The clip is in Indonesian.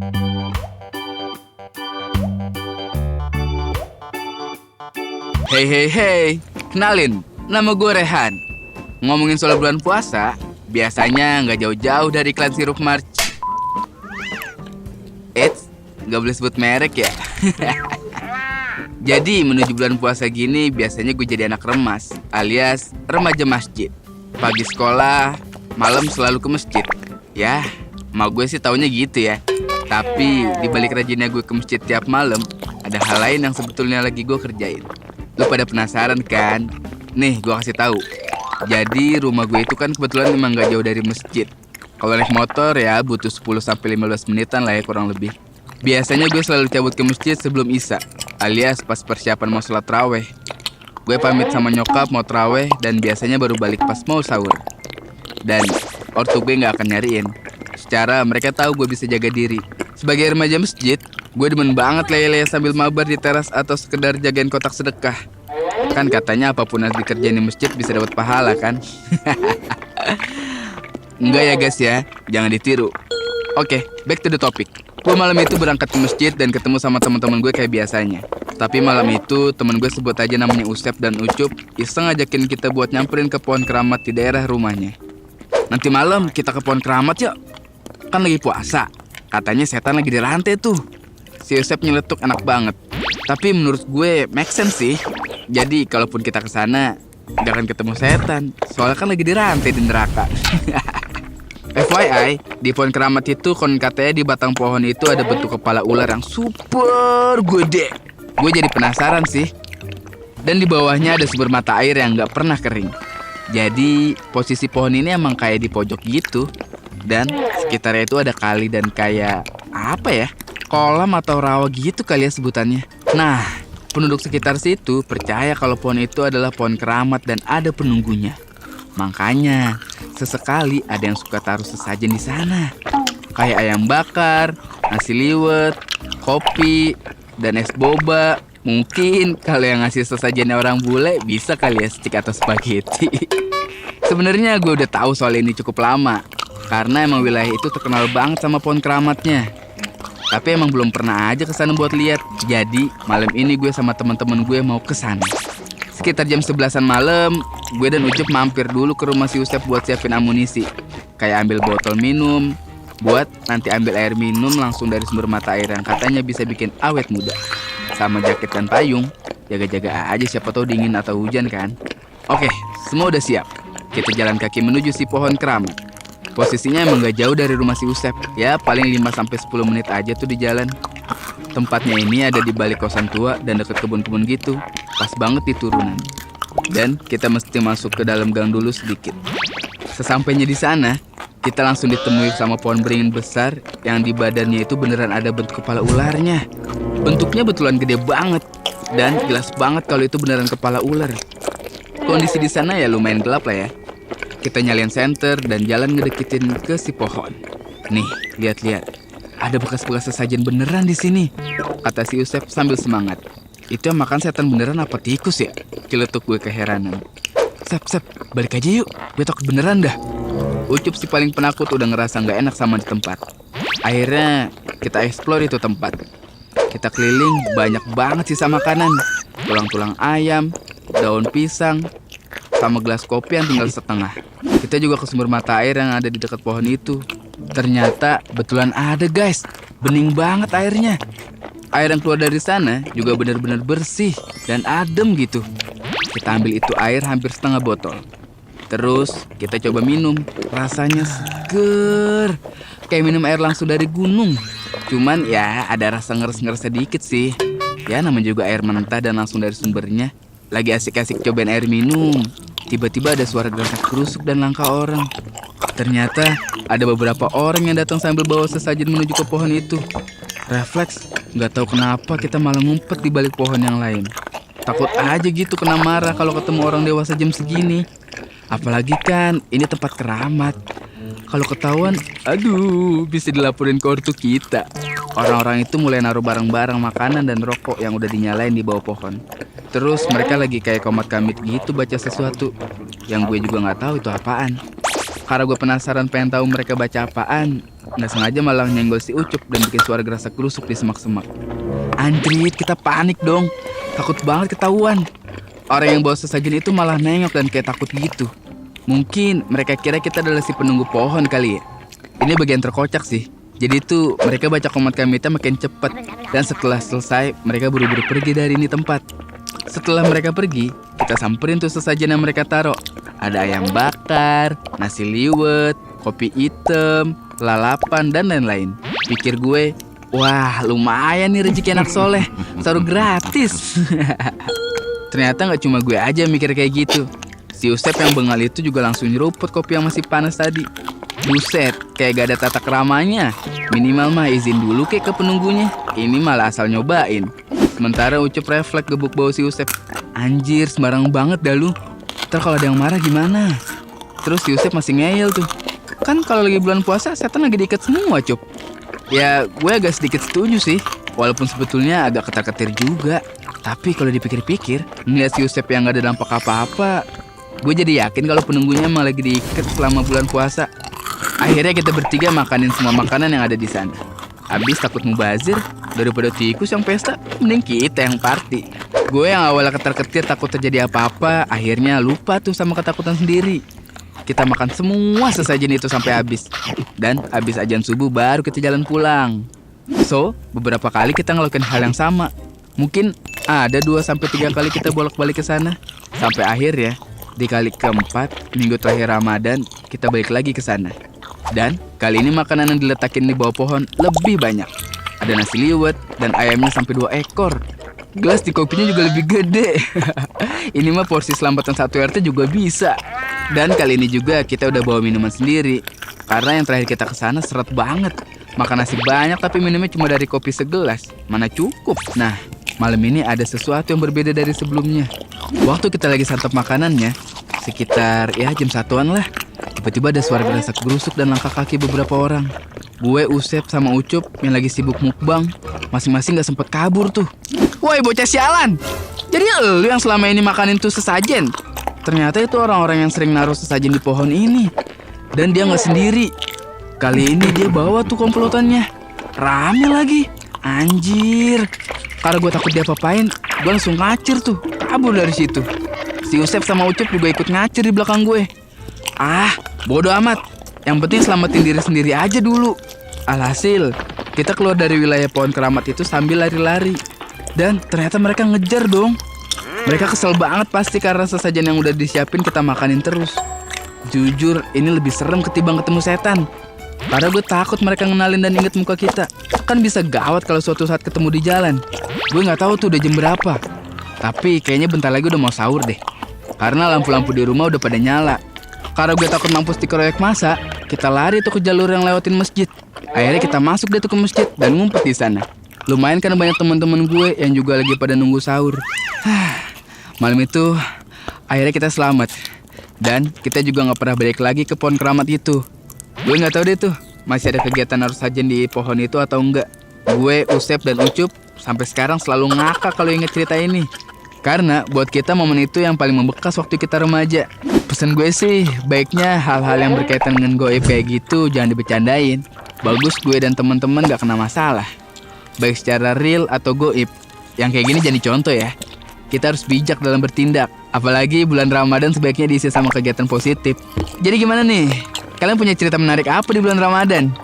Hey hey hey, kenalin, nama gue Rehan. Ngomongin soal bulan puasa, biasanya nggak jauh-jauh dari iklan sirup March. Eits, nggak boleh sebut merek ya. Jadi menuju bulan puasa gini, biasanya gue jadi anak remas, alias remaja masjid. Pagi sekolah, malam selalu ke masjid. Ya, mau gue sih taunya gitu ya. Tapi di balik rajinnya gue ke masjid tiap malam, ada hal lain yang sebetulnya lagi gue kerjain. Lu pada penasaran kan? Nih, gue kasih tahu. Jadi rumah gue itu kan kebetulan memang gak jauh dari masjid. Kalau naik motor ya butuh 10-15 menitan lah ya kurang lebih. Biasanya gue selalu cabut ke masjid sebelum isya, alias pas persiapan mau sholat raweh. Gue pamit sama nyokap mau traweh dan biasanya baru balik pas mau sahur. Dan ortu gue gak akan nyariin. Secara mereka tahu gue bisa jaga diri. Sebagai remaja masjid, gue demen banget lele-lele sambil mabar di teras atau sekedar jagain kotak sedekah. Kan katanya apapun yang dikerjain di masjid bisa dapat pahala kan? Enggak ya guys ya, jangan ditiru. Oke, back to the topic. Gue malam itu berangkat ke masjid dan ketemu sama teman-teman gue kayak biasanya. Tapi malam itu teman gue sebut aja namanya Usep dan Ucup iseng ngajakin kita buat nyamperin ke pohon keramat di daerah rumahnya. Nanti malam kita ke pohon keramat yuk. Kan lagi puasa. Katanya setan lagi dirantai tuh. Si Usep nyeletuk enak banget. Tapi menurut gue make sense sih. Jadi kalaupun kita ke sana jangan ketemu setan. Soalnya kan lagi dirantai di neraka. FYI, di pohon keramat itu konon katanya di batang pohon itu ada bentuk kepala ular yang super gede. Gue jadi penasaran sih. Dan di bawahnya ada sumber mata air yang gak pernah kering. Jadi posisi pohon ini emang kayak di pojok gitu. Dan sekitarnya itu ada kali dan kayak apa ya? Kolam atau rawa gitu kali ya sebutannya. Nah, penduduk sekitar situ percaya kalau pohon itu adalah pohon keramat dan ada penunggunya. Makanya sesekali ada yang suka taruh sesajen di sana. Kayak ayam bakar, nasi liwet, kopi, dan es boba. Mungkin kalau yang ngasih sesajennya orang bule bisa kali ya stik atau spaghetti. Sebenarnya gue udah tahu soal ini cukup lama. Karena emang wilayah itu terkenal banget sama pohon keramatnya. Tapi emang belum pernah aja kesana buat lihat. Jadi malam ini gue sama teman-teman gue mau kesana. Sekitar jam 11-an malam, gue dan Ucup mampir dulu ke rumah si Usep buat siapin amunisi. Kayak ambil botol minum, buat nanti ambil air minum langsung dari sumber mata air yang katanya bisa bikin awet muda. Sama jaket dan payung, jaga-jaga aja siapa tahu dingin atau hujan kan. Oke, semua udah siap. Kita jalan kaki menuju si pohon keramat. Posisinya emang gak jauh dari rumah si Usep. Ya paling 5-10 menit aja tuh di jalan. Tempatnya ini ada di balik kosan tua dan deket kebun-kebun gitu. Pas banget di turunan. Dan kita mesti masuk ke dalam gang dulu sedikit. Sesampainya di sana, kita langsung ditemui sama pohon beringin besar yang di badannya itu beneran ada bentuk kepala ularnya. Bentuknya betulan gede banget dan jelas banget kalau itu beneran kepala ular. Kondisi di sana ya lumayan gelap lah ya. Kita nyalain senter dan jalan ngedeketin ke si pohon. Nih, lihat-lihat. Ada bekas-bekas sesajen beneran di sini, kata si Usep sambil semangat. Itu yang makan setan beneran apa tikus ya? Ciletuk gue keheranan. Sep, balik aja yuk. Gue takut beneran dah. Ucup si paling penakut udah ngerasa gak enak sama di tempat. Akhirnya kita explore itu tempat. Kita keliling banyak banget sisa makanan. Tulang-tulang ayam, daun pisang, sama gelas kopi yang tinggal setengah. Kita juga ke sumber mata air yang ada di dekat pohon itu. Ternyata betulan ada guys. Bening banget airnya. Air yang keluar dari sana juga benar-benar bersih dan adem gitu. Kita ambil itu air hampir setengah botol. Terus kita coba minum. Rasanya seger. Kayak minum air langsung dari gunung. Cuman ya ada rasa ngeres-ngeres sedikit sih. Ya namanya juga air mentah dan langsung dari sumbernya. Lagi asik-asik cobain air minum. Tiba-tiba ada suara gerasak kerusuk dan langkah orang. Ternyata ada beberapa orang yang datang sambil bawa sesajen menuju ke pohon itu. Refleks, gak tahu kenapa kita malah ngumpet di balik pohon yang lain. Takut aja gitu kena marah kalau ketemu orang dewasa jam segini. Apalagi kan ini tempat keramat. Kalau ketahuan, aduh, bisa dilaporin ke ortu kita. Orang-orang itu mulai naruh barang-barang makanan dan rokok yang udah dinyalain di bawah pohon. Terus mereka lagi kayak komat kamit gitu baca sesuatu yang gue juga nggak tahu itu apaan. Karena gue penasaran pengen tahu mereka baca apaan, nggak sengaja malah nyenggol si Ucup dan bikin suara gerasak-gerusuk di semak-semak. Anjrit, kita panik dong. Takut banget ketahuan. Orang yang bawa sesajen itu malah nengok dan kayak takut gitu. Mungkin mereka kira kita adalah si penunggu pohon kali ya. Ini bagian terkocak sih. Jadi tuh mereka baca komat kami kita makin cepat. Dan setelah selesai, mereka buru-buru pergi dari ini tempat. Setelah mereka pergi, kita samperin tuh sesajen yang mereka taruh. Ada ayam bakar, nasi liwet, kopi hitam, lalapan, dan lain-lain. Pikir gue, wah lumayan nih rezeki anak soleh. Sahur gratis. Ternyata gak cuma gue aja mikir kayak gitu. Si Usep yang bengal itu juga langsung nyeruput kopi yang masih panas tadi. Buset, kayak gak ada tata keramanya. Minimal mah izin dulu kayak ke penunggunya. Ini malah asal nyobain. Sementara Ucup refleks gebuk bau si Usep. Anjir, sembarang banget dah lu. Ntar kalau ada yang marah gimana? Terus si Usep masih ngeyel tuh. Kan kalau lagi bulan puasa, setan lagi diikat semua, Cup. Ya, gue agak sedikit setuju sih. Walaupun sebetulnya agak ketar-ketir juga. Tapi kalau dipikir-pikir, ngeliat si Usep yang gak ada dampak apa-apa, gue jadi yakin kalau penunggunya emang lagi diikat selama bulan puasa. Akhirnya kita bertiga makanin semua makanan yang ada di sana. Abis takut mubazir, daripada tikus yang pesta, mending kita yang party. Gue yang awalnya ketar-ketir takut terjadi apa-apa, akhirnya lupa tuh sama ketakutan sendiri. Kita makan semua sesajen itu sampai habis. Dan habis ajan subuh baru kita jalan pulang. So, beberapa kali kita ngelakuin hal yang sama. Mungkin ada 2-3 kali kita bolak-balik ke sana. Sampai akhir ya, di kali keempat, minggu terakhir Ramadan, kita balik lagi ke sana. Dan kali ini makanan yang diletakin di bawah pohon lebih banyak. Ada nasi liwet dan ayamnya sampai 2 ekor. Gelas di kopinya juga lebih gede. Ini mah porsi selamatan 1 RT juga bisa. Dan kali ini juga kita udah bawa minuman sendiri. Karena yang terakhir kita kesana seret banget. Makan nasi banyak tapi minumnya cuma dari kopi segelas. Mana cukup. Nah, malam ini ada sesuatu yang berbeda dari sebelumnya. Waktu kita lagi santap makanannya, sekitar ya jam 1-an lah, tiba-tiba ada suara gerasak-gerusuk dan langkah kaki beberapa orang. Gue, Usep, sama Ucup yang lagi sibuk mukbang, masing-masing gak sempet kabur tuh. Woi bocah sialan, jadi lu yang selama ini makanin tuh sesajen? Ternyata itu orang-orang yang sering naruh sesajen di pohon ini. Dan dia gak sendiri. Kali ini dia bawa tuh komplotannya. Rame lagi. Anjir. Karena gue takut dia apain, gue langsung ngacir tuh, kabur dari situ. Si Usep sama Ucup juga ikut ngacir di belakang gue. Ah, bodo amat. Yang penting selamatin diri sendiri aja dulu. Alhasil, kita keluar dari wilayah pohon keramat itu sambil lari-lari. Dan ternyata mereka ngejar dong. Mereka kesel banget pasti karena sesajen yang udah disiapin kita makanin terus. Jujur, ini lebih serem ketimbang ketemu setan. Karena gue takut mereka ngenalin dan inget muka kita. Kan bisa gawat kalau suatu saat ketemu di jalan. Gue gak tahu tuh udah jam berapa. Tapi kayaknya bentar lagi udah mau sahur deh. Karena lampu-lampu di rumah udah pada nyala. Karena gue takut mampus dikeroyok masa, kita lari tuh ke jalur yang lewatin masjid. Akhirnya kita masuk deh tuh ke masjid dan ngumpet di sana. Lumayan kan banyak teman-teman gue yang juga lagi pada nunggu sahur. Malam itu akhirnya kita selamat. Dan kita juga gak pernah balik lagi ke pohon keramat itu. Gue gak tahu deh tuh masih ada kegiatan naruh sajen di pohon itu atau enggak. Gue, Usep, dan Ucup sampai sekarang selalu ngakak kalau inget cerita ini. Karena buat kita momen itu yang paling membekas waktu kita remaja. Pesan gue sih, baiknya hal-hal yang berkaitan dengan goib kayak gitu jangan dibecandain. Bagus gue dan teman-teman gak kena masalah. Baik secara real atau goib. Yang kayak gini jadi contoh ya. Kita harus bijak dalam bertindak. Apalagi bulan Ramadan sebaiknya diisi sama kegiatan positif. Jadi gimana nih? Kalian punya cerita menarik apa di bulan Ramadan?